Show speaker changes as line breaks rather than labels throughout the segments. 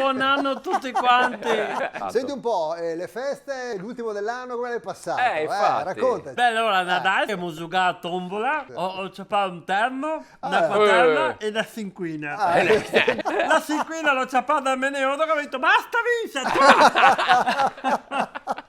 buon anno a tutti quanti.
Senti un po', le feste, l'ultimo dell'anno, come l'hai passato?
Infatti.
Raccontaci.
Beh, allora, Nadal abbiamo giocato a tombola, ho ciapato un terno, una paterna e una cinquina. La cinquina l'ho ciapata a Meneodo che ho detto basta vince!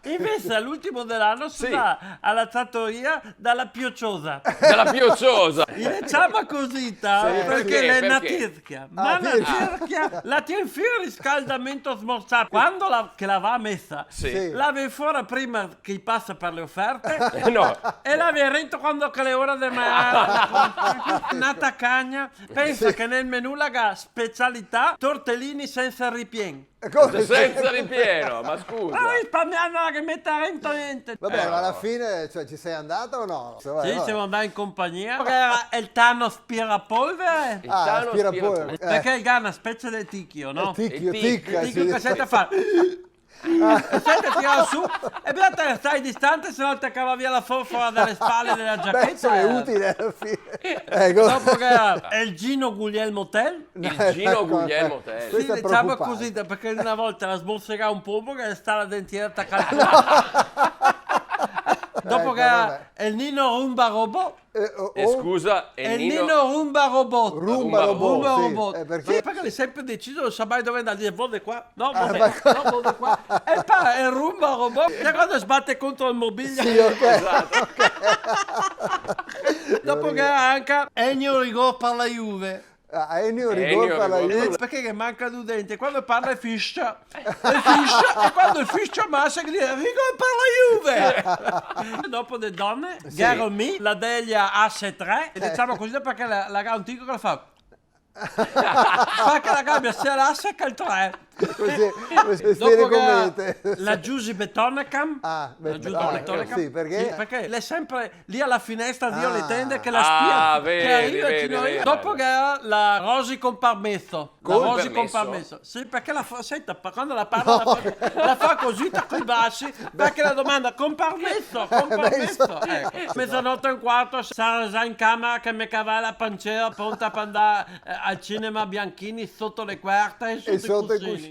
Invece all'ultimo dell'anno sono alla trattoria dalla Piocciosa.
Dalla Piocciosa.
Le ciapa cosita perché lei è una tirchia. Ma una tirchia la tiene fuori il riscaldamento smorzato. Quando che la va messa, la ve fuori prima che passa per le offerte e la ve rento quando che le ore del nata cagna. Pensa che nel menù la specialità tortellini senza ripien.
Senza ripieno, ma scusa.
Ma risparmiando che mette a rento niente.
Vabbè, ma alla fine, cioè, ci sei andato o no?
Sì, siamo andati in compagnia. Perché era il tanno aspirapolvere.
Aspirapolvere.
Perché il gas è una specie di ticchio, no?
Ticchio
che sente fa. E sente tirare su e te stai distante, se no ti cava via la forfora dalle spalle della giacchetta.
Beh, è utile alla fine.
Dopo che è il Gino Guglielmo Tell.
Il Gino Guglielmo Tell.
Sì, diciamo così, perché una volta la sborsega un po' che sta la dentiera attaccata. Dopo che è il Nino Rumba Robot.
Scusa,
è Nino Rumba Robot.
Rumba Robot.
Perché hai sempre deciso, non sai mai dove andare, dire vode qua, no, vode qua. E poi è Rumba Robot. E quando sbatte contro il mobilio.
Sì, ok.
Dopo che anche Ennio Rigor per la Juve.
Ennio Rigor per la Juve.
Perché che manca due denti, quando parla è fiscia, e quando il fiscia massa che dice Rigor per la Juve. Dopo le donne, Garo Mi, la Delia Asse 3, e diciamo così perché la antico che la fa. Fa che la gabbia sia l'asse che il 3.
Così
dopo che la Giuseppe Tonacam,
sì, perché?
perché lei è sempre lì alla finestra Dio le tende che la spia che arriva dopo che la Rosi con Parmesso sì, perché senta, quando la parla la fa così con i bassi perché la domanda con Parmesso mezzanotte e un quarto sarà già in camera che mi cava la pancera pronta per andare al cinema Bianchini sotto le quarte e sotto i cuscini.